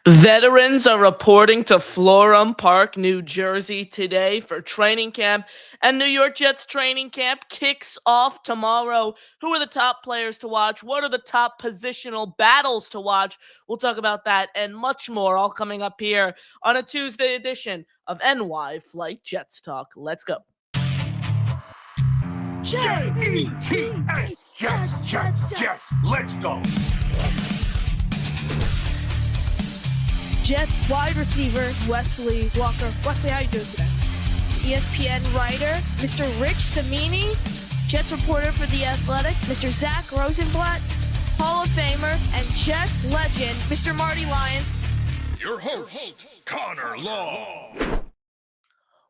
Veterans are reporting to Florham Park, New Jersey today for training camp, and New York Jets training camp kicks off tomorrow. Who are the top players to watch? What are the top positional battles to watch? We'll talk about that and much more, all coming up here on a Tuesday edition of NY Flight Jets Talk. Let's go. Jets, Jets, let's go. Jets wide receiver Wesley Walker. Wesley, how you doing today? ESPN writer Mr. Rich Cimini, Jets reporter for The Athletic Mr. Zach Rosenblatt, Hall of Famer and Jets legend Mr. Marty Lyons. Your host, Connor Law.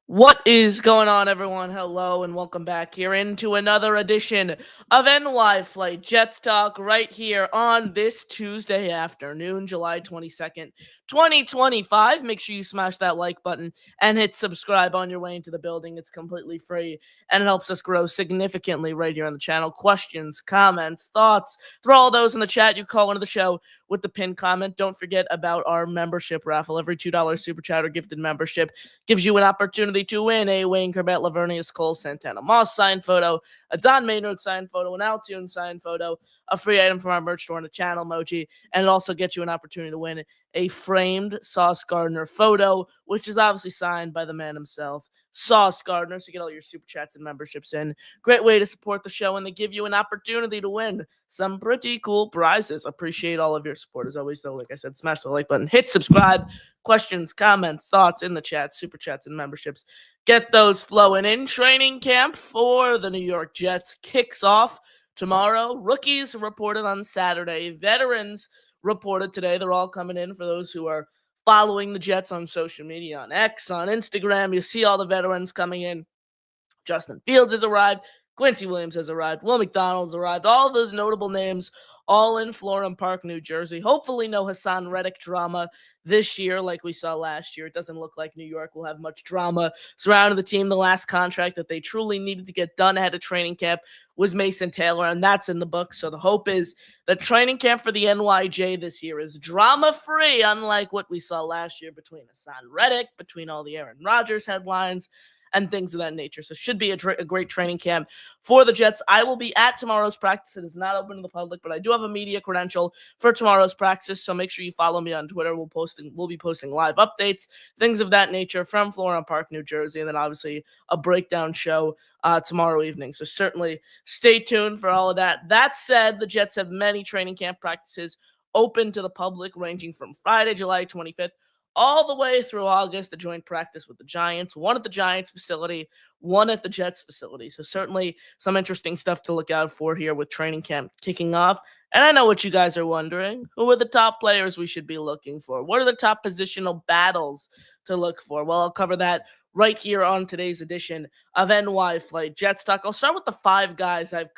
What is going on, everyone? Hello, and welcome back here into another edition of NY Flight Jets Talk right here on this Tuesday afternoon, July 22nd, 2025. Make sure you smash that like button and hit subscribe on your way into the building. It's completely free, and it helps us grow significantly right here on the channel. Questions, comments, thoughts, throw all those in the chat. You call into the show with the pinned comment. Don't forget about our membership raffle. Every $2 super chat or gifted membership gives you an opportunity to win a Wayne Corbett, Lavernius Cole, Santana Moss signed photo, a Don Maynard signed photo, an Altoon signed photo, a free item from our merch store, and a channel emoji. And it also gets you an opportunity to win a framed Sauce Gardner photo, which is obviously signed by the man himself, Sauce Gardner. So you get all your super chats and memberships in. Great way to support the show, and they give you an opportunity to win some pretty cool prizes. Appreciate all of your support. As always, though, like I said, smash the like button, hit subscribe. Questions, comments, thoughts in the chat, super chats, and memberships. Get those flowing in. Training camp for the New York Jets kicks off tomorrow. Rookies reported on Saturday. Veterans reported today. They're all coming in. For those who are following the Jets on social media, on X, on Instagram, you see all the veterans coming in. Justin Fields has arrived. Quincy Williams has arrived. Will McDonald's arrived. All those notable names all in Florham Park, New Jersey. Hopefully no Hassan Reddick drama this year like we saw last year. It doesn't look like New York will have much drama surrounding the team. The last contract that they truly needed to get done ahead of training camp was Mason Taylor, and that's in the book. So the hope is that training camp for the NYJ this year is drama-free, unlike what we saw last year between Hassan Reddick, between all the Aaron Rodgers headlines, and things of that nature. So should be a great training camp for the Jets. I will be at tomorrow's practice. It is not open to the public, but I do have a media credential for tomorrow's practice. So make sure you follow me on Twitter. We'll be posting live updates, things of that nature from Florham Park, New Jersey, and then obviously a breakdown show tomorrow evening. So certainly stay tuned for all of that. That said, the Jets have many training camp practices open to the public, ranging from Friday, July 25th, all the way through August, a joint practice with the Giants, one at the Giants facility, one at the Jets facility. So certainly some interesting stuff to look out for here with training camp kicking off. And I know what you guys are wondering. Who are the top players we should be looking for? What are the top positional battles to look for? Well, I'll cover that right here on today's edition of NY Flight Jets Talk. I'll start with the five guys I've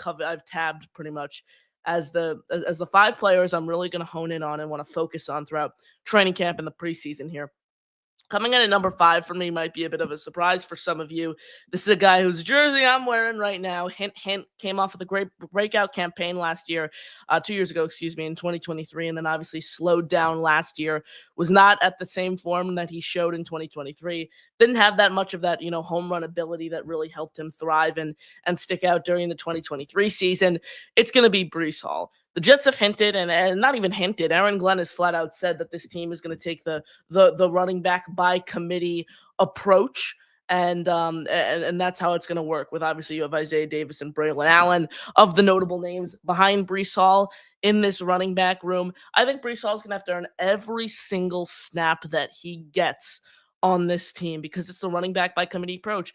tabbed pretty much as the five players I'm really going to hone in on and want to focus on throughout training camp and the preseason here. Coming in at number 5 for me might be a bit of a surprise for some of you. This is a guy whose jersey I'm wearing right now. Hint, came off of the great breakout campaign last year, 2 years ago, in 2023, and then obviously slowed down last year. Was not at the same form that he showed in 2023. Didn't have that much of that, home run ability that really helped him thrive and stick out during the 2023 season. It's going to be Breece Hall. The Jets have hinted, and not even hinted. Aaron Glenn has flat out said that this team is going to take the running back by committee approach, and that's how it's going to work. With obviously you have Isaiah Davis and Braylon Allen of the notable names behind Breece Hall in this running back room. I think Breece Hall is going to have to earn every single snap that he gets on this team because it's the running back by committee approach.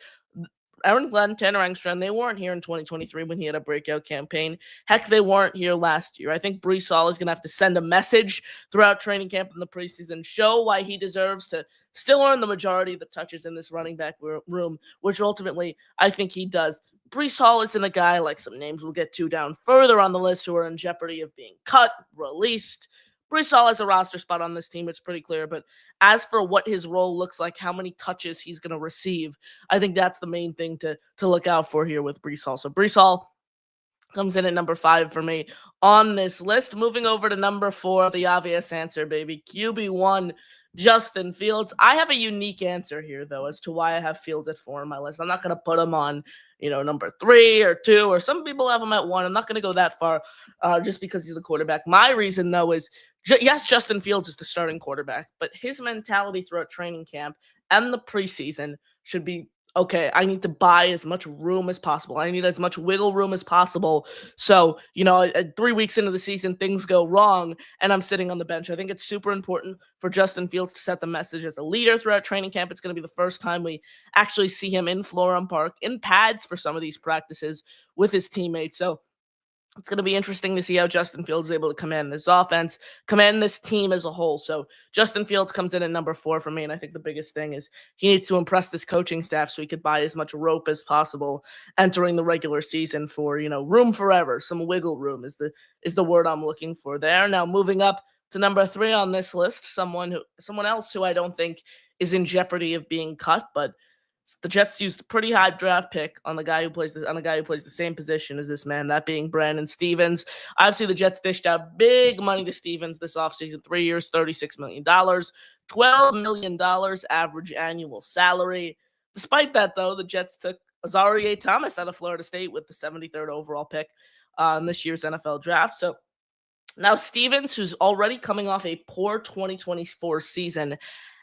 Aaron Glenn, Tanner Engstrand, they weren't here in 2023 when he had a breakout campaign. Heck, they weren't here last year. I think Breece Hall is going to have to send a message throughout training camp in the preseason, show why he deserves to still earn the majority of the touches in this running back room, which ultimately I think he does. Breece Hall isn't a guy like some names we'll get to down further on the list who are in jeopardy of being cut, released. Breece Hall has a roster spot on this team. It's pretty clear. But as for what his role looks like, how many touches he's going to receive, I think that's the main thing to look out for here with Breece Hall. So Breece Hall, Comes in at number 5 for me on this list. Moving over to number 4, the obvious answer, baby. QB1, Justin Fields. I have a unique answer here, though, as to why I have Fields at 4 on my list. I'm not going to put him on, number 3 or 2, or some people have him at 1. I'm not going to go that far just because he's the quarterback. My reason, though, is yes, Justin Fields is the starting quarterback, but his mentality throughout training camp and the preseason should be, okay, I need to buy as much room as possible. I need as much wiggle room as possible. So, 3 weeks into the season, things go wrong and I'm sitting on the bench. I think it's super important for Justin Fields to set the message as a leader throughout training camp. It's going to be the first time we actually see him in Florham Park in pads for some of these practices with his teammates. So, it's going to be interesting to see how Justin Fields is able to command this offense, command this team as a whole. So Justin Fields comes in at number 4 for me, and I think the biggest thing is he needs to impress this coaching staff so he could buy as much rope as possible entering the regular season for, room forever. Some wiggle room is the word I'm looking for there. Now moving up to number 3 on this list, someone else who I don't think is in jeopardy of being cut, but the Jets used a pretty high draft pick on the guy who plays the same position as this man, that being Brandon Stevens. Obviously, the Jets dished out big money to Stevens this offseason, 3 years, $36 million, $12 million average annual salary. Despite that, though, the Jets took Azareye'h Thomas out of Florida State with the 73rd overall pick in this year's NFL draft. So now Stevens, who's already coming off a poor 2024 season,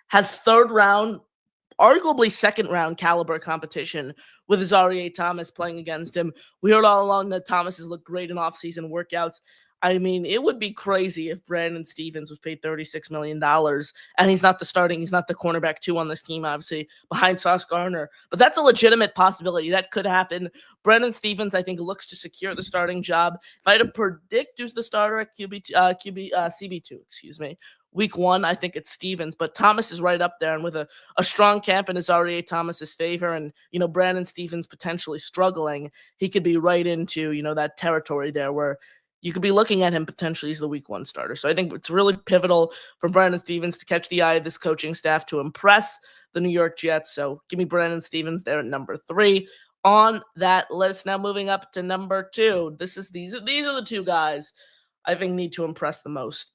has third round, arguably second round caliber competition with Azareye'h Thomas playing against him. We heard all along that Thomas has looked great in offseason workouts. I mean, it would be crazy if Brandon Stevens was paid $36 million and he's not the cornerback 2 on this team, obviously, behind Sauce Gardner. But that's a legitimate possibility. That could happen. Brandon Stevens, I think, looks to secure the starting job. If I had to predict who's the starter at CB2, week 1, I think it's Stevens, but Thomas is right up there, and with a strong camp in Azareye'h Thomas's favor and, Brandon Stevens potentially struggling, he could be right into, that territory there where you could be looking at him potentially as the week 1 starter. So I think it's really pivotal for Brandon Stevens to catch the eye of this coaching staff to impress the New York Jets. So give me Brandon Stevens there at number 3 on that list. Now moving up to number 2. These are the 2 guys I think need to impress the most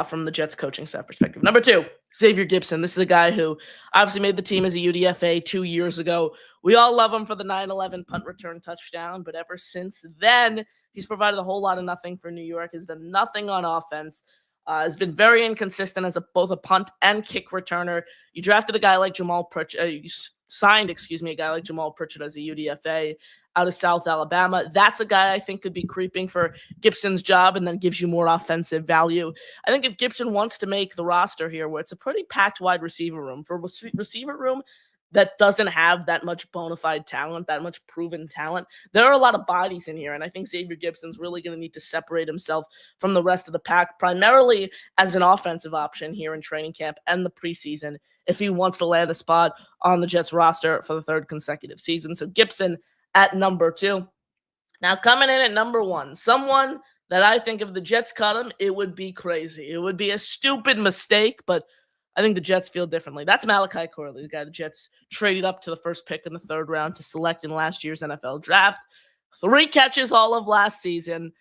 from the Jets coaching staff perspective. Number 2, Xavier Gipson. This is a guy who obviously made the team as a UDFA 2 years ago. We all love him for the 9-11 punt return touchdown, but ever since then, he's provided a whole lot of nothing for New York. Has done nothing on offense. Has been very inconsistent as both a punt and kick returner. You drafted a guy like Jamal Pritchett. You signed a guy like Jamal Pritchett as a UDFA out of South Alabama. That's a guy I think could be creeping for Gipson's job and then gives you more offensive value. I think if Gipson wants to make the roster here, where it's a pretty packed wide receiver room, for a receiver room that doesn't have that much bona fide talent, that much proven talent, there are a lot of bodies in here, and I think Xavier Gipson's really going to need to separate himself from the rest of the pack, primarily as an offensive option here in training camp and the preseason, if he wants to land a spot on the Jets roster for the 3rd consecutive season. So Gipson at number 2. Now coming in at number 1, someone that I think if the Jets cut him, it would be crazy. It would be a stupid mistake, but I think the Jets feel differently. That's Malachi Corley, the guy the Jets traded up to the 1st pick in the 3rd round to select in last year's NFL draft. 3 catches all of last season,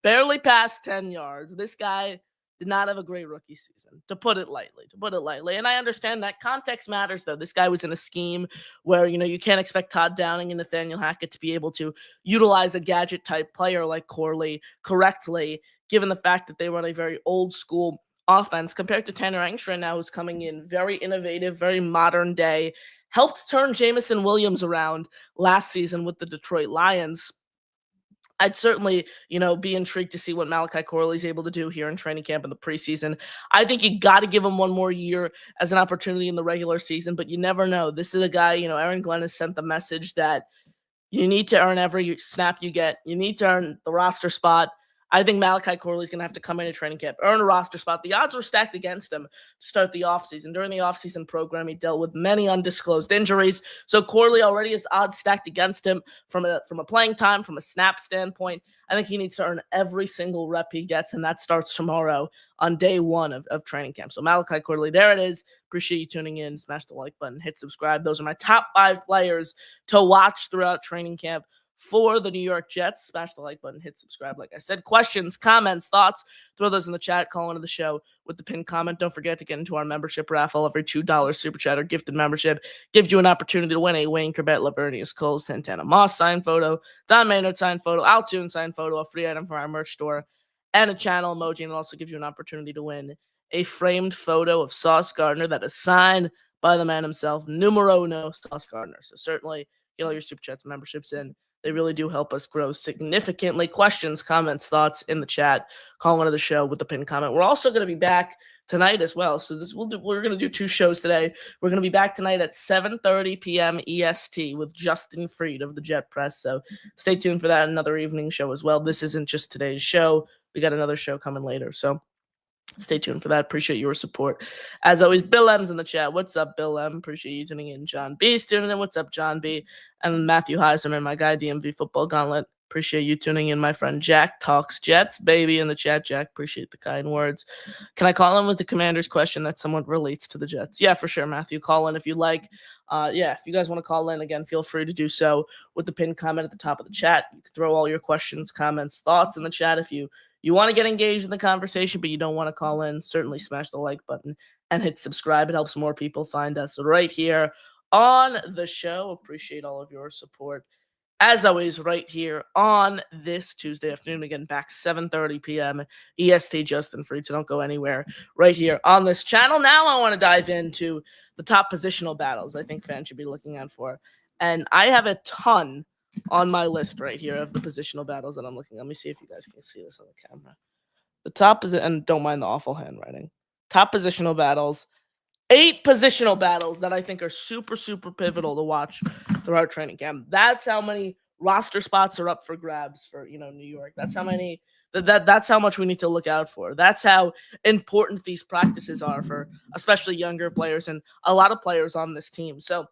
barely passed 10 yards. This guy did not have a great rookie season, to put it lightly. And I understand that context matters, though. This guy was in a scheme where, you can't expect Todd Downing and Nathaniel Hackett to be able to utilize a gadget-type player like Corley correctly, given the fact that they run a very old-school offense compared to Tanner Engstrand now, who's coming in very innovative, very modern day, helped turn Jameson Williams around last season with the Detroit Lions. I'd certainly, be intrigued to see what Malachi Corley is able to do here in training camp in the preseason. I think you got to give him one more year as an opportunity in the regular season, but you never know. This is a guy, Aaron Glenn has sent the message that you need to earn every snap you get. You need to earn the roster spot. I think Malachi Corley is going to have to come into training camp, earn a roster spot. The odds were stacked against him to start the offseason. During the offseason program, he dealt with many undisclosed injuries. So Corley already has odds stacked against him from a playing time, from a snap standpoint. I think he needs to earn every single rep he gets, and that starts tomorrow on day 1 of training camp. So Malachi Corley, there it is. Appreciate you tuning in. Smash the like button, hit subscribe. Those are my top 5 players to watch throughout training camp for the New York Jets. Smash the like button, hit subscribe. Like I said, questions, comments, thoughts, throw those in the chat. Call into the show with the pinned comment. Don't forget to get into our membership raffle. Every $2 super chat or gifted membership gives you an opportunity to win a Wayne Corbett, Lavernius Cole, Santana Moss signed photo, Don Maynard signed photo, Altoon signed photo, a free item from our merch store, and a channel emoji. And it also gives you an opportunity to win a framed photo of Sauce Gardner that is signed by the man himself, numero uno, Sauce Gardner. So certainly get all your super chats and memberships in. They really do help us grow significantly. Questions, comments, thoughts in the chat. Call into the show with the pinned comment. We're also going to be back tonight as well. So we're going to do 2 shows today. We're going to be back tonight at 7:30 p.m. EST with Justin Freed of the Jet Press. So stay tuned for that, another evening show as well. This isn't just today's show. We got another show coming later. So stay tuned for that. Appreciate your support. As always, Bill M's in the chat. What's up, Bill M? Appreciate you tuning in. John B's tuning in. What's up, John B? And Matthew Heiserman, my guy, DMV Football Gauntlet. Appreciate you tuning in. My friend Jack Talks Jets, baby, in the chat. Jack, appreciate the kind words. Can I call in with the Commander's question that somewhat relates to the Jets? Yeah, for sure, Matthew. Call in if you like. If you guys want to call in, again, feel free to do so with the pinned comment at the top of the chat. You can throw all your questions, comments, thoughts in the chat if you want to get engaged in the conversation, but you don't want to call in, certainly smash the like button and hit subscribe. It helps more people find us right here on the show. Appreciate all of your support. As always, right here on this Tuesday afternoon, again, back 7:30 p.m. EST, Justin Freed, so don't go anywhere right here on this channel. Now I want to dive into the top positional battles I think fans should be looking out for. And I have a ton on my list right here of the positional battles that I'm looking at. Let me see if you guys can see this on the camera. The top is, and don't mind the awful handwriting. Top positional battles. 8 positional battles that I think are super, super pivotal to watch throughout training camp. That's how many roster spots are up for grabs for, New York. That's how many, that's how much we need to look out for. That's how important these practices are for especially younger players and a lot of players on this team. So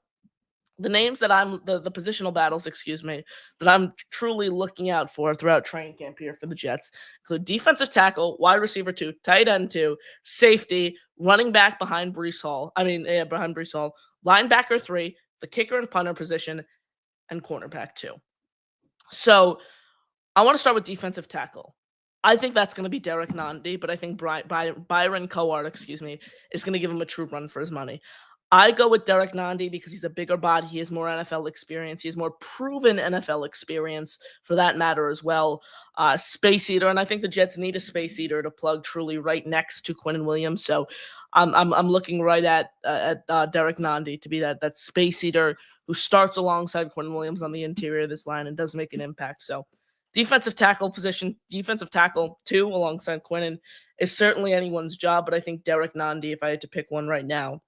the names that the positional battles, that I'm truly looking out for throughout training camp here for the Jets include defensive tackle, wide receiver 2, tight end 2, safety, running back behind Breece Hall, linebacker 3, the kicker and punter position, and cornerback 2. So I want to start with defensive tackle. I think that's going to be Derek Nandi, but I think Byron Coart, is going to give him a true run for his money. I go with Derek Nandi because he's a bigger body. He has more NFL experience. He has more proven NFL experience for that matter as well. Space eater, and I think the Jets need a space eater to plug truly right next to Quinnen Williams. So I'm looking right at Derek Nandi to be that space eater who starts alongside Quinnen Williams on the interior of this line and does make an impact. So defensive tackle 2 alongside Quinnen is certainly anyone's job, but I think Derek Nandi, if I had to pick one right now,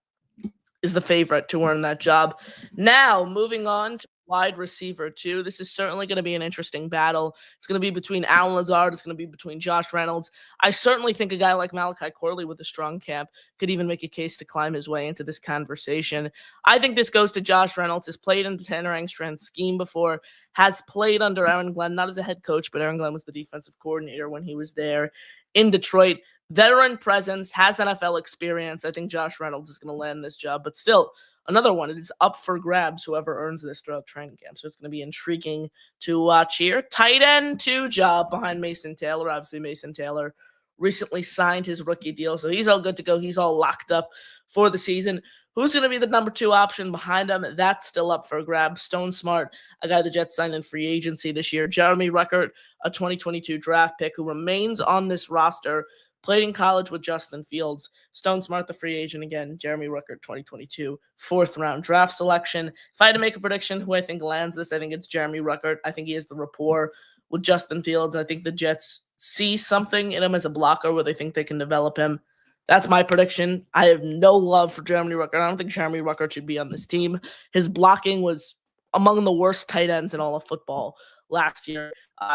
is the favorite to earn that job. Now, moving on to wide receiver 2. This is certainly going to be an interesting battle. It's going to be between Allen Lazard. It's going to be between Josh Reynolds. I certainly think a guy like Malachi Corley with a strong camp could even make a case to climb his way into this conversation. I think this goes to Josh Reynolds. Has played in the Tanner Engstrand's scheme before, has played under Aaron Glenn, not as a head coach, but Aaron Glenn was the defensive coordinator when he was there in Detroit. Veteran presence, has NFL experience. I think Josh Reynolds is going to land this job, but still another one. It is up for grabs, whoever earns this throughout training camp. So it's going to be intriguing to watch here. Tight end 2 job behind Mason Taylor. Obviously, Mason Taylor recently signed his rookie deal, so he's all good to go. He's all locked up for the season. Who's going to be the number 2 option behind him? That's still up for grabs. Stone Smart, a guy the Jets signed in free agency this year. Jeremy Ruckert, a 2022 draft pick who remains on this roster. Played in college with Justin Fields. Stone Smart, the free agent again. Jeremy Ruckert, 2022, 4th-round draft selection. If I had to make a prediction who I think lands this, I think it's Jeremy Ruckert. I think he has the rapport with Justin Fields. I think the Jets see something in him as a blocker where they think they can develop him. That's my prediction. I have no love for Jeremy Ruckert. I don't think Jeremy Ruckert should be on this team. His blocking was among the worst tight ends in all of football last year.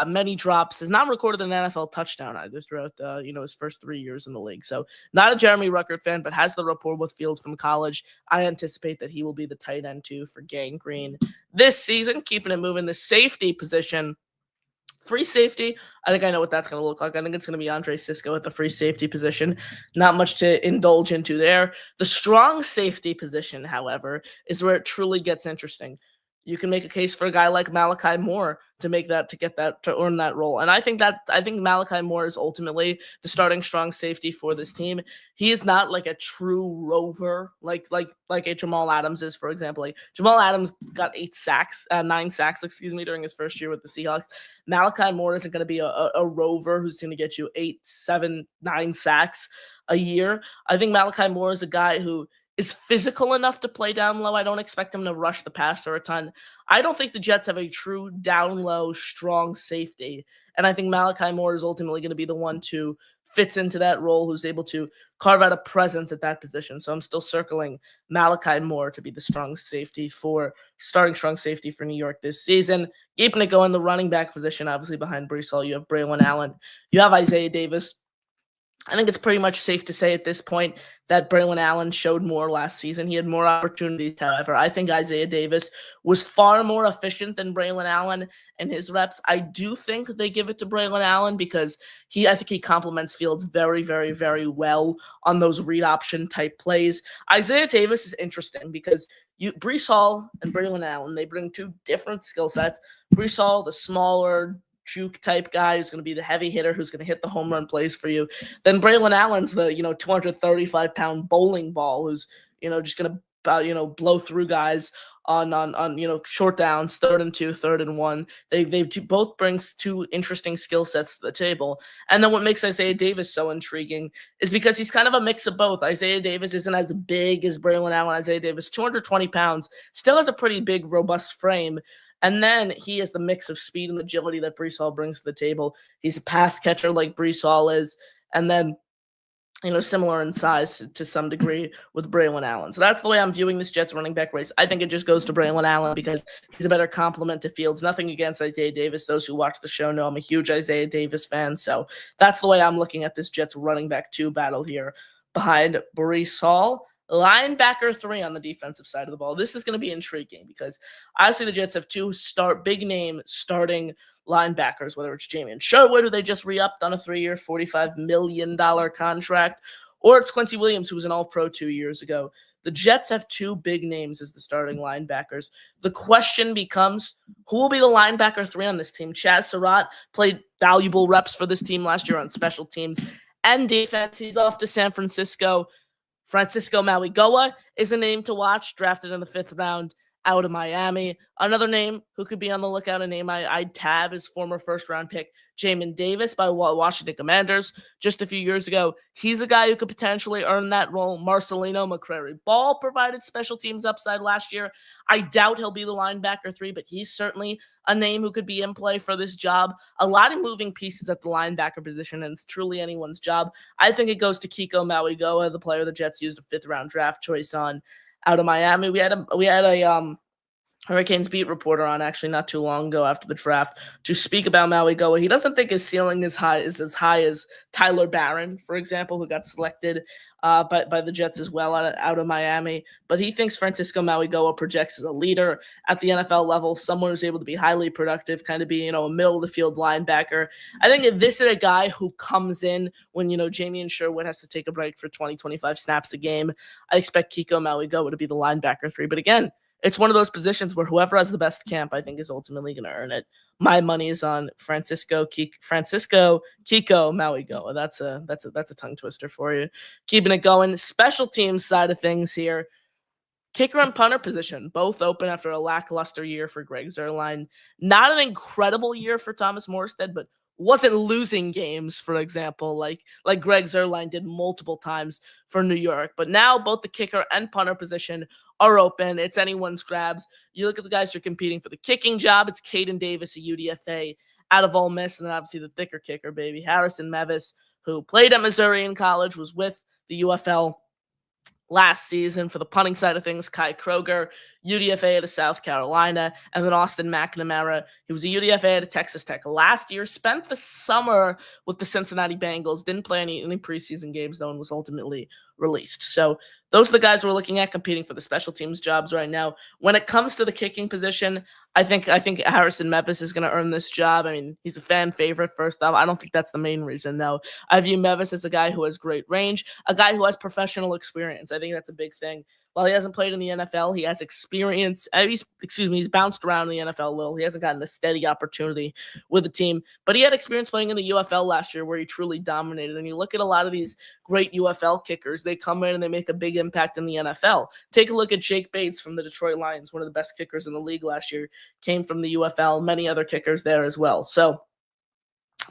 Many drops. Has not recorded an NFL touchdown either throughout his first 3 years in the league. So not a Jeremy Ruckert fan, but has the rapport with Fields from college. I anticipate that he will be the tight end 2 for Gang Green this season. Keeping it moving. The safety position. Free safety, I think I know what that's going to look like. I think it's going to be Andre Sisco at the free safety position. Not much to indulge into there. The strong safety position, however, is where it truly gets interesting. you can make a case for a guy like Malachi Moore to earn that role. And I think Malachi Moore is ultimately the starting strong safety for this team. He is not like a true rover like a Jamal Adams is, for example. Like Jamal Adams got 9 sacks, during his first year with the Seahawks. Malachi Moore isn't going to be a rover who's going to get you 8, 7, 9 sacks a year. I think Malachi Moore is a guy who is physical enough to play down low. I don't expect him to rush the passer a ton. I don't think the Jets have a true down low, strong safety. And I think Malachi Moore is ultimately going to be the one who fits into that role, who's able to carve out a presence at that position. So I'm still circling Malachi Moore to be the starting strong safety for New York this season. Keeping it going, the running back position, obviously behind Brees Hall, you have Braylon Allen, you have Isaiah Davis. I think it's pretty much safe to say at this point that Braylon Allen showed more last season. He had more opportunities, however. I think Isaiah Davis was far more efficient than Braylon Allen in his reps. I do think they give it to Braylon Allen because I think he complements Fields very, very, very well on those read option type plays. Isaiah Davis is interesting because Brees Hall and Braylon Allen, they bring two different skill sets. Brees Hall, the smaller, juke type guy who's going to be the heavy hitter who's going to hit the home run plays for you. Then Braylon Allen's the 235-pound bowling ball who's just going to blow through guys on short downs, 3rd and 2, 3rd and 1. They both brings two interesting skill sets to the table. And then what makes Isaiah Davis so intriguing is because he's kind of a mix of both. Isaiah Davis isn't as big as Braylon Allen. Isaiah Davis, 220 pounds, still has a pretty big, robust frame. And then he has the mix of speed and agility that Brees Hall brings to the table. He's a pass catcher like Brees Hall is. And then, similar in size to some degree with Braylon Allen. So that's the way I'm viewing this Jets running back race. I think it just goes to Braylon Allen because he's a better complement to Fields. Nothing against Isaiah Davis. Those who watch the show know I'm a huge Isaiah Davis fan. So that's the way I'm looking at this Jets running back 2 battle here behind Brees Hall. Linebacker 3 on the defensive side of the ball. This is going to be intriguing because obviously the Jets have 2 big name starting linebackers, whether it's Jamian Sherwood, who they just re-upped on a 3-year, $45 million contract, or it's Quincy Williams, who was an All-Pro 2 years ago. The Jets have 2 big names as the starting linebackers. The question becomes, who will be the linebacker 3 on this team? Chaz Surratt played valuable reps for this team last year on special teams and defense. He's off to San Francisco. Francisco Mauigoa is a name to watch, drafted in the 5th round out of Miami. Another name who could be on the lookout, a name I'd tab is former first-round pick Jamin Davis by Washington Commanders just a few years ago. He's a guy who could potentially earn that role. Marcelino McCrary-Ball provided special teams upside last year. I doubt he'll be the linebacker 3, but he's certainly a name who could be in play for this job. A lot of moving pieces at the linebacker position, and it's truly anyone's job. I think it goes to Kiko Mauigoa, the player the Jets used a 5th-round draft choice on out of Miami. We had a Hurricanes beat reporter on actually not too long ago after the draft to speak about Mauigoa. He doesn't think his ceiling is as high as Tyler Barron, for example, who got selected by the Jets as well out of Miami. But he thinks Francisco Mauigoa projects as a leader at the NFL level, someone who's able to be highly productive, kind of be, a middle-of-the-field linebacker. I think if this is a guy who comes in when, Jamian Sherwood has to take a break for 20-25 snaps a game, I expect Kiko Mauigoa to be the linebacker 3. But again, it's one of those positions where whoever has the best camp, I think, is ultimately going to earn it. My money is on Francisco Kiko Mauigoa. That's a tongue twister for you. Keeping it going. Special teams side of things here. Kicker and punter position, both open after a lackluster year for Greg Zuerlein. Not an incredible year for Thomas Morstead, but wasn't losing games, for example, like Greg Zuerlein did multiple times for New York. But now both the kicker and punter position are open. It's anyone's grabs. You look at the guys who are competing for the kicking job. It's Caden Davis, a UDFA out of Ole Miss, and then obviously the thicker kicker, baby, Harrison Mevis, who played at Missouri in college, was with the UFL last season. For the punting side of things, Kai Kroger, UDFA out of South Carolina, and then Austin McNamara. He was a UDFA out of Texas Tech last year, spent the summer with the Cincinnati Bengals, didn't play any preseason games, though, and was ultimately released. So those are the guys we're looking at competing for the special teams jobs right now. When it comes to the kicking position, I think Harrison Mevis is going to earn this job. I mean, he's a fan favorite, first off. I don't think that's the main reason, though. I view Mevis as a guy who has great range, a guy who has professional experience. I think that's a big thing. while he hasn't played in the NFL, he has experience. He's bounced around in the NFL a little. He hasn't gotten a steady opportunity with the team, but he had experience playing in the UFL last year where he truly dominated. And you look at a lot of these great UFL kickers, they come in and they make a big impact in the NFL. Take a look at Jake Bates from the Detroit Lions, one of the best kickers in the league last year, came from the UFL, many other kickers there as well. So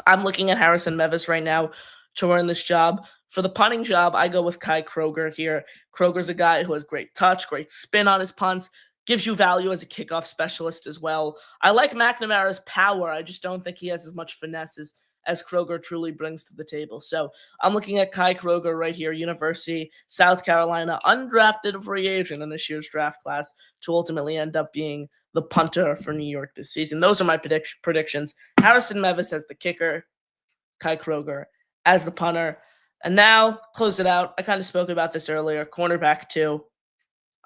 I'm looking at Harrison Mevis right now to earn this job. For the punting job, I go with Kai Kroger here. Kroger's a guy who has great touch, great spin on his punts, gives you value as a kickoff specialist as well. I like McNamara's power. I just don't think he has as much finesse as Kroger truly brings to the table. So I'm looking at Kai Kroger right here, University, South Carolina, undrafted free agent in this year's draft class to ultimately end up being the punter for New York this season. Those are my predictions. Harrison Mevis as the kicker, Kai Kroger as the punter. And now, close it out. I kind of spoke about this earlier. Cornerback 2.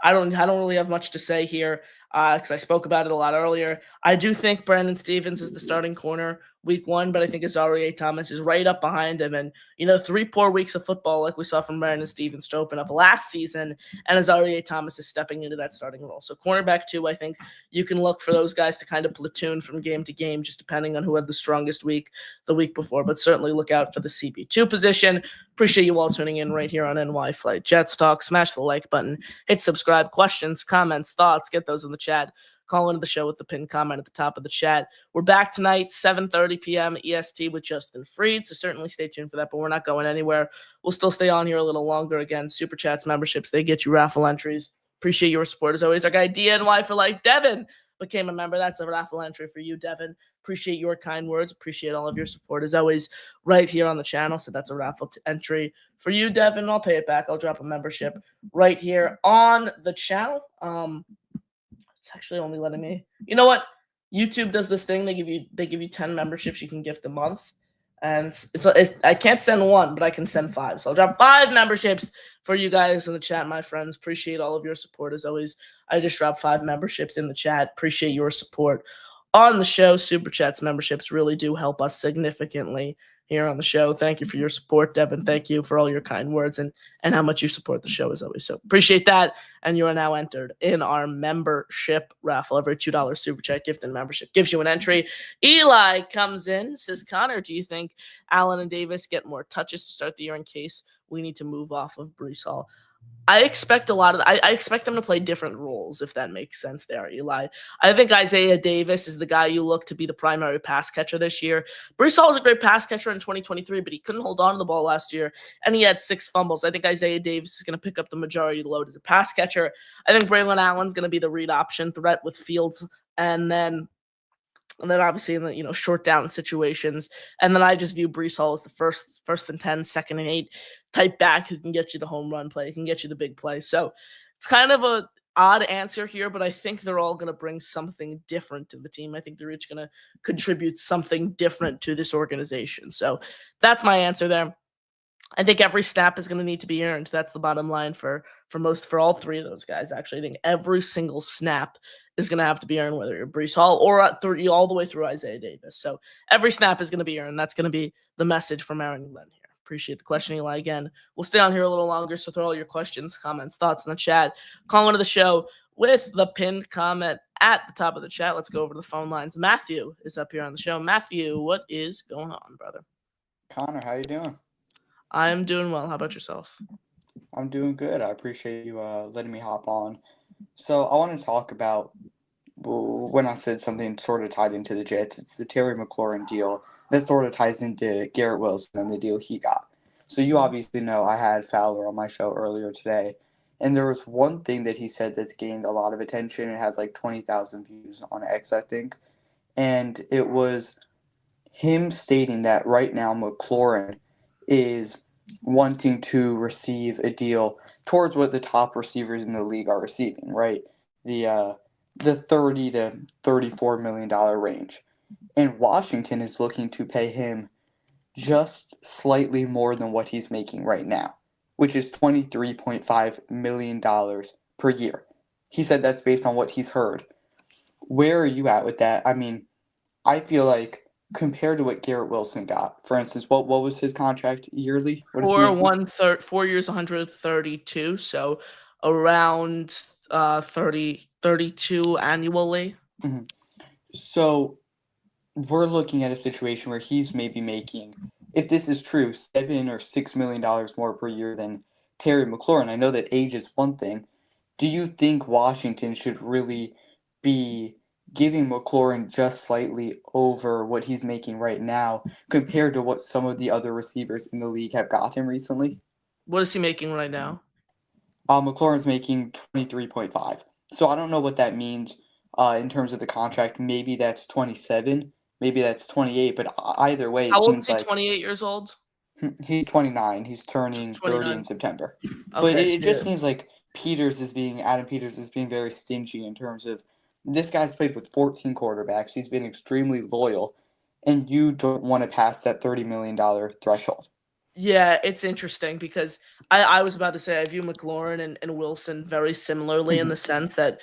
I don't really have much to say here because I spoke about it a lot earlier. I do think Brandon Stevens is the starting corner week 1, but I think Azareye'h Thomas is right up behind him. And, 3 poor weeks of football like we saw from Brandon Stevens to open up last season, and Azareye'h Thomas is stepping into that starting role. So cornerback 2, I think you can look for those guys to kind of platoon from game to game, just depending on who had the strongest week the week before. But certainly look out for the CB2 position. Appreciate you all tuning in right here on NY Flight Jets Talk. Smash the like button, hit subscribe, questions, comments, thoughts, get those in the chat. Call into the show with the pinned comment at the top of the chat. We're back tonight, 7:30 p.m. EST with Justin Freed, so certainly stay tuned for that, but we're not going anywhere. We'll still stay on here a little longer. Again, Super Chats, memberships, they get you raffle entries. Appreciate your support as always. Our guy DNY for Life, Devin, became a member. That's a raffle entry for you, Devin. Appreciate your kind words. Appreciate all of your support as always right here on the channel. So that's a raffle entry for you, Devin. I'll pay it back. I'll drop a membership right here on the channel. It's actually only letting me. You know what? YouTube does this thing. They give you 10 memberships you can gift a month, and I can't send 1, but I can send 5. So I'll drop 5 memberships for you guys in the chat, my friends. Appreciate all of your support as always. I just dropped 5 memberships in the chat. Appreciate your support on the show. Super Chats memberships really do help us significantly here on the show. Thank you for your support, Devin. Thank you for all your kind words and how much you support the show as always. So appreciate that. And you are now entered in our membership raffle. Every $2 Super Chat gift and membership gives you an entry. Eli comes in, says, Connor, do you think Allen and Davis get more touches to start the year in case we need to move off of Breece Hall? I expect I expect them to play different roles, if that makes sense there, Eli. I think Isaiah Davis is the guy you look to be the primary pass catcher this year. Breece Hall was a great pass catcher in 2023, but he couldn't hold on to the ball last year, and he had 6 fumbles. I think Isaiah Davis is going to pick up the majority of the load as a pass catcher. I think Braylon Allen's going to be the read option threat with Fields, and then obviously in the short down situations. And then I just view Breece Hall as the first and 10, second and 8 type back who can get you the home run play, can get you the big play. So it's kind of a odd answer here, but I think they're all going to bring something different to the team. I think they're each going to contribute something different to this organization. So that's my answer there. I think every snap is going to need to be earned. That's the bottom line for all 3 of those guys. Actually, I think every single snap is going to have to be earned, whether you're Breece Hall or all the way through Isaiah Davis. So every snap is going to be earned. That's going to be the message from Aaron Glenn here. Appreciate the question, Eli. Again, we'll stay on here a little longer, so throw all your questions, comments, thoughts in the chat. Call into the show with the pinned comment at the top of the chat. Let's go over to the phone lines. Matthew is up here on the show. Matthew, what is going on, brother? Connor, how you doing? I'm doing well. How about yourself? I'm doing good. I appreciate you letting me hop on. So I want to talk about when I said something sort of tied into the Jets. It's the Terry McLaurin deal that sort of ties into Garrett Wilson and the deal he got. So you obviously know I had Fowler on my show earlier today, and there was one thing that he said that's gained a lot of attention. It has like 20,000 views on X, I think, and it was him stating that right now McLaurin is wanting to receive a deal towards what the top receivers in the league are receiving, right? The $30 to $34 million range. And Washington is looking to pay him just slightly more than what he's making right now, which is $23.5 million per year. He said that's based on what he's heard. Where are you at with that? I mean, I feel like compared to what Garrett Wilson got, for instance, what was his contract yearly? What is he making? 4 years, 132. So around 32 annually. Mhm. So we're looking at a situation where he's maybe making, if this is true, $7 or $6 million more per year than Terry McLaurin. I know that age is one thing. Do you think Washington should really be giving McLaurin just slightly over what he's making right now compared to what some of the other receivers in the league have gotten recently? What is he making right now? McLaurin's making 23.5. So I don't know what that means in terms of the contract. Maybe that's 27, maybe that's 28, but either way, How it old is seems he? like 28 years old? he's 29. He's turning 30 in 29. September. But Okay, it so just seems like Adam Peters is being very stingy in terms of this guy's played with 14 quarterbacks. He's been extremely loyal, and you don't want to pass that $30 million threshold. yeah, it's interesting because I was about to say I view McLaurin and Wilson very similarly in the sense that,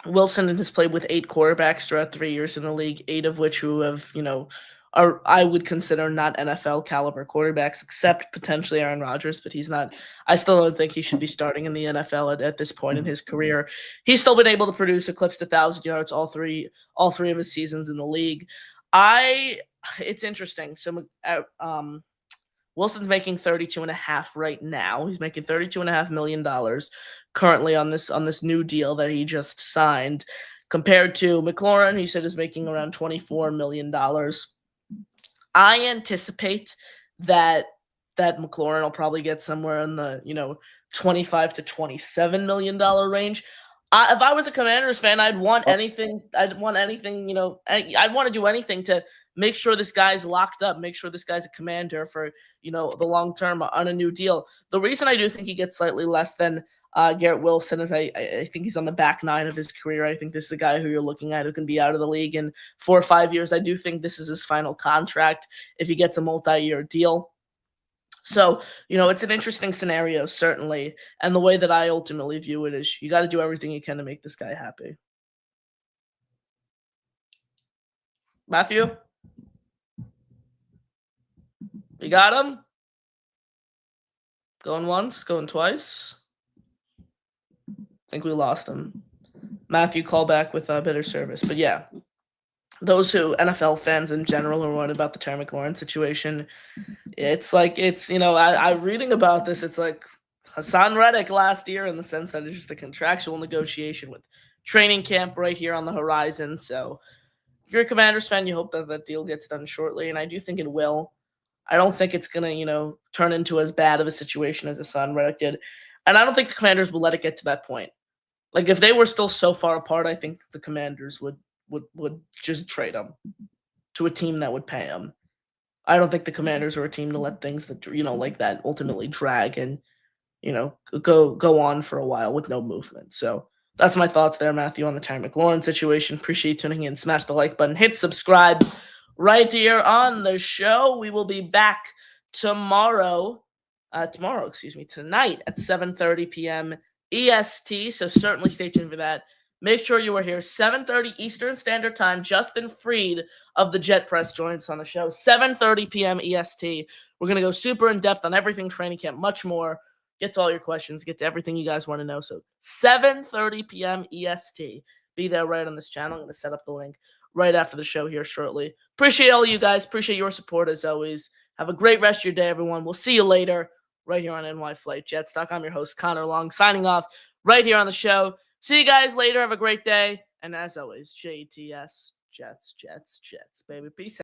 Wilson has played with 8 quarterbacks throughout 3 years in the league, 8 of which who have, are I would consider not NFL caliber quarterbacks, except potentially Aaron Rodgers, but he's not. I still don't think he should be starting in the NFL at this point in his career. He's still been able to produce eclipsed 1,000 yards all three of his seasons in the league. It's interesting. So, Wilson's making 32 and a half right now. He's making $32.5 million currently on this new deal that he just signed, compared to McLaurin, who said is making around $24 million. I anticipate that McLaurin will probably get somewhere in the 25 to $27 million range. If I was a Commanders fan, I'd want anything. I'd want anything. I'd want to do anything to make sure this guy's locked up. Make sure this guy's a Commander for the long term on a new deal. The reason I do think he gets slightly less than Garrett Wilson is I think he's on the back 9 of his career. I think this is a guy who you're looking at who can be out of the league in 4 or 5 years. I do think this is his final contract if he gets a multi-year deal. So, it's an interesting scenario, certainly. And the way that I ultimately view it is you got to do everything you can to make this guy happy. Matthew? You got him? Going once, going twice. Think we lost him. Matthew, call back with better service. But yeah, those who NFL fans in general are worried about the Terry McLaurin situation. I reading about this. It's like Hassan Reddick last year in the sense that it's just a contractual negotiation with training camp right here on the horizon. So if you're a Commanders fan, you hope that that deal gets done shortly, and I do think it will. I don't think it's going to, turn into as bad of a situation as Hassan Reddick did. And I don't think the Commanders will let it get to that point. Like, if they were still so far apart, I think the Commanders would just trade him to a team that would pay him. I don't think the Commanders are a team to let things that, like that ultimately drag and, go on for a while with no movement. So that's my thoughts there, Matthew, on the Terry McLaurin situation. Appreciate you tuning in. Smash the like button. Hit subscribe right here on the show. We will be back tonight at 7:30 p.m. EST. So certainly stay tuned for that. Make sure you are here 7:30 Eastern Standard Time. Justin Freed of the Jet Press joins us on the show. 7:30 p.m. EST. We're going to go super in-depth on everything training camp, much more. Get to all your questions. Get to everything you guys want to know. So 7:30 p.m. EST. Be there right on this channel. I'm going to set up the link right after the show here shortly. Appreciate all you guys. Appreciate your support as always. Have a great rest of your day, everyone. We'll see you later right here on NY Flight Jets Talk. I'm your host, Connor Long, signing off right here on the show. See you guys later. Have a great day. And as always, JTS, Jets, baby. Peace out.